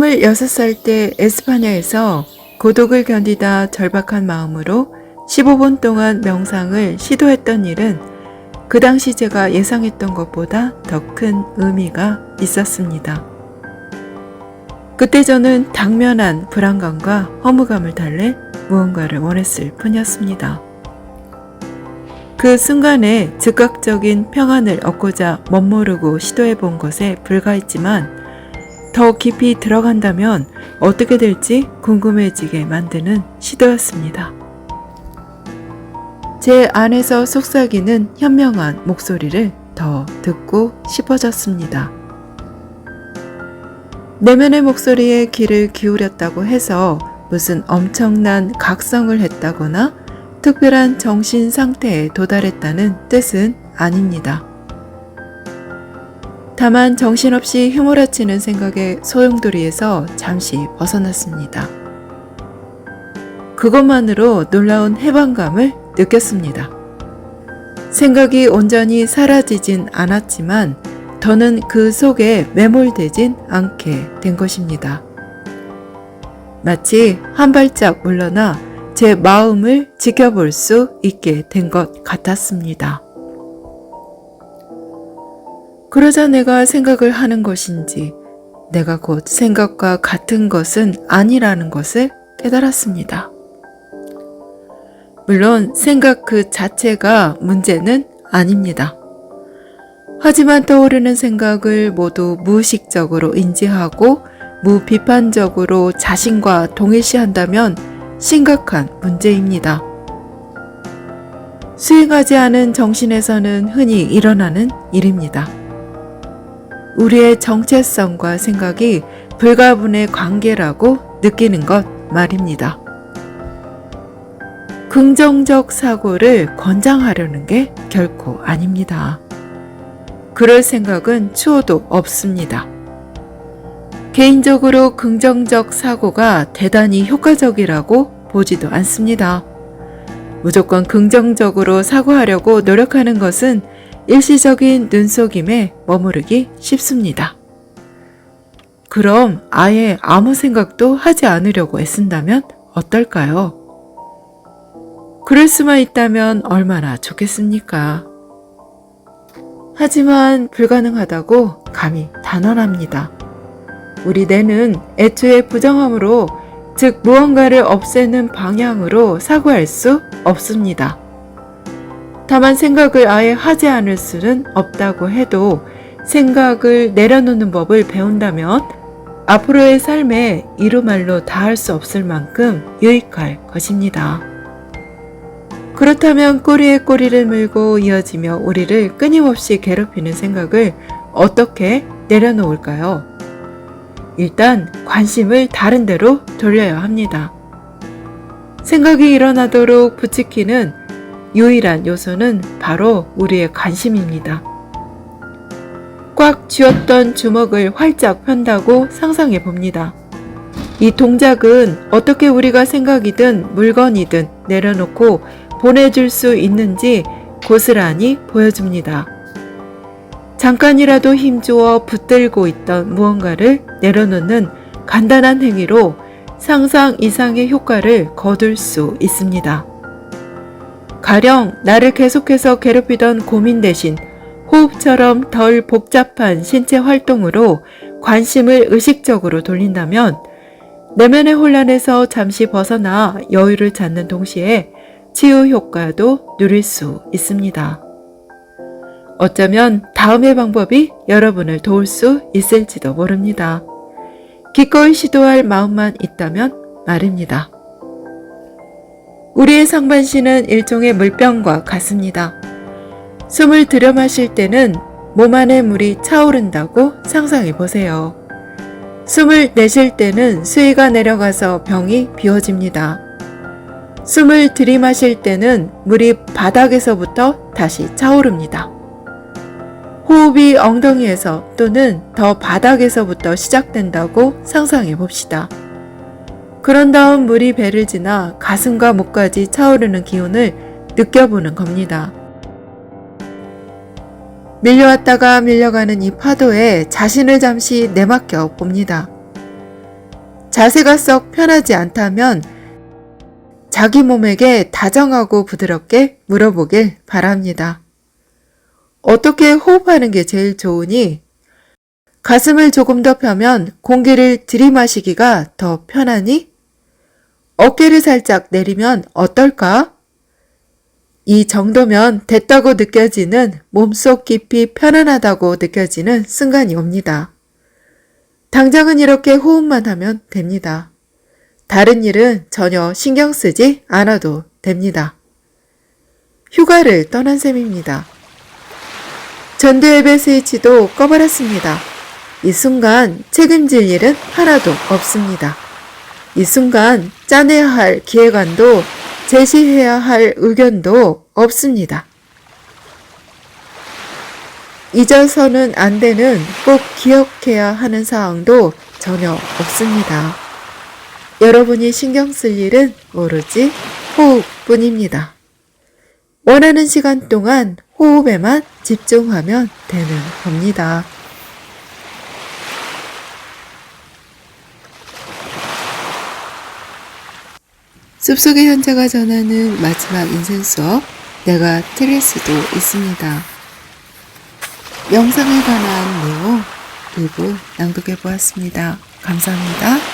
26살 때 에스파냐에서 고독을 견디다 절박한 마음으로 15분 동안 명상을 시도했던 일은 그 당시 제가 예상했던 것보다 더 큰 의미가 있었습니다. 그때 저는 당면한 불안감과 허무감을 달래 무언가를 원했을 뿐이었습니다. 그 순간에 즉각적인 평안을 얻고자 멋모르고 시도해본 것에 불과했지만 더 깊이 들어간다면 어떻게 될지 궁금해지게 만드는 시도였습니다. 제 안에서 속삭이는 현명한 목소리를 더 듣고 싶어졌습니다. 내면의 목소리에 귀를 기울였다고 해서 무슨 엄청난 각성을 했다거나 특별한 정신 상태에 도달했다는 뜻은 아닙니다. 다만 정신없이 휘몰아치는 생각의 소용돌이에서 잠시 벗어났습니다. 그것만으로 놀라운 해방감을 느꼈습니다. 생각이 온전히 사라지진 않았지만 더는 그 속에 매몰되진 않게 된 것입니다. 마치 한 발짝 물러나 제 마음을 지켜볼 수 있게 된 것 같았습니다. 그러자 내가 생각을 하는 것인지 내가 곧 생각과 같은 것은 아니라는 것을 깨달았습니다. 물론 생각 그 자체가 문제는 아닙니다. 하지만 떠오르는 생각을 모두 무의식적으로 인지하고 무비판적으로 자신과 동일시한다면 심각한 문제입니다. 수행하지 않은 정신에서는 흔히 일어나는 일입니다. 우리의 정체성과 생각이 불가분의 관계라고 느끼는 것 말입니다. 긍정적 사고를 권장하려는 게 결코 아닙니다. 그럴 생각은 추호도 없습니다. 개인적으로 긍정적 사고가 대단히 효과적이라고 보지도 않습니다. 무조건 긍정적으로 사고하려고 노력하는 것은 일시적인 눈속임에 머무르기 쉽습니다. 그럼 아예 아무 생각도 하지 않으려고 애쓴다면 어떨까요? 그럴 수만 있다면 얼마나 좋겠습니까? 하지만 불가능하다고 감히 단언합니다. 우리 뇌는 애초에 부정함으로, 즉 무언가를 없애는 방향으로 사고할 수 없습니다. 다만 생각을 아예 하지 않을 수는 없다고 해도 생각을 내려놓는 법을 배운다면 앞으로의 삶에 이루말로 다할 수 없을 만큼 유익할 것입니다. 그렇다면 꼬리에 꼬리를 물고 이어지며 우리를 끊임없이 괴롭히는 생각을 어떻게 내려놓을까요? 일단 관심을 다른 데로 돌려야 합니다. 생각이 일어나도록 부추기는 유일한 요소는 바로 우리의 관심입니다. 꽉 쥐었던 주먹을 활짝 편다고 상상해 봅니다. 이 동작은 어떻게 우리가 생각이든 물건이든 내려놓고 보내줄 수 있는지 고스란히 보여줍니다. 잠깐이라도 힘주어 붙들고 있던 무언가를 내려놓는 간단한 행위로 상상 이상의 효과를 거둘 수 있습니다. 가령 나를 계속해서 괴롭히던 고민 대신 호흡처럼 덜 복잡한 신체 활동으로 관심을 의식적으로 돌린다면 내면의 혼란에서 잠시 벗어나 여유를 찾는 동시에 치유 효과도 누릴 수 있습니다. 어쩌면 다음의 방법이 여러분을 도울 수 있을지도 모릅니다. 기꺼이 시도할 마음만 있다면 말입니다. 우리의 상반신은 일종의 물병과 같습니다. 숨을 들여 마실 때는 몸 안의 물이 차오른다고 상상해 보세요. 숨을 내쉴 때는 수위가 내려가서 병이 비워집니다. 숨을 들이마실 때는 물이 바닥에서부터 다시 차오릅니다. 호흡이 엉덩이에서 또는 더 바닥에서부터 시작된다고 상상해 봅시다. 그런 다음 물이 배를 지나 가슴과 목까지 차오르는 기운을 느껴보는 겁니다. 밀려왔다가 밀려가는 이 파도에 자신을 잠시 내맡겨 봅니다. 자세가 썩 편하지 않다면 자기 몸에게 다정하고 부드럽게 물어보길 바랍니다. 어떻게 호흡하는 게 제일 좋으니? 가슴을 조금 더 펴면 공기를 들이마시기가 더 편하니? 어깨를 살짝 내리면 어떨까? 이 정도면 됐다고 느껴지는 몸속 깊이 편안하다고 느껴지는 순간이 옵니다. 당장은 이렇게 호흡만 하면 됩니다. 다른 일은 전혀 신경 쓰지 않아도 됩니다. 휴가를 떠난 셈입니다. 전두엽의 스위치도 꺼버렸습니다. 이 순간 책임질 일은 하나도 없습니다. 이 순간 짜내야 할 기획안도 제시해야 할 의견도 없습니다. 잊어서는 안 되는 꼭 기억해야 하는 사항도 전혀 없습니다. 여러분이 신경 쓸 일은 오로지 호흡뿐입니다. 원하는 시간 동안 호흡에만 집중하면 되는 겁니다. 숲속의 현자가 전하는 마지막 인생 수업, 내가 틀릴 수도 있습니다. 영상에 관한 내용 일부 낭독해 보았습니다. 감사합니다.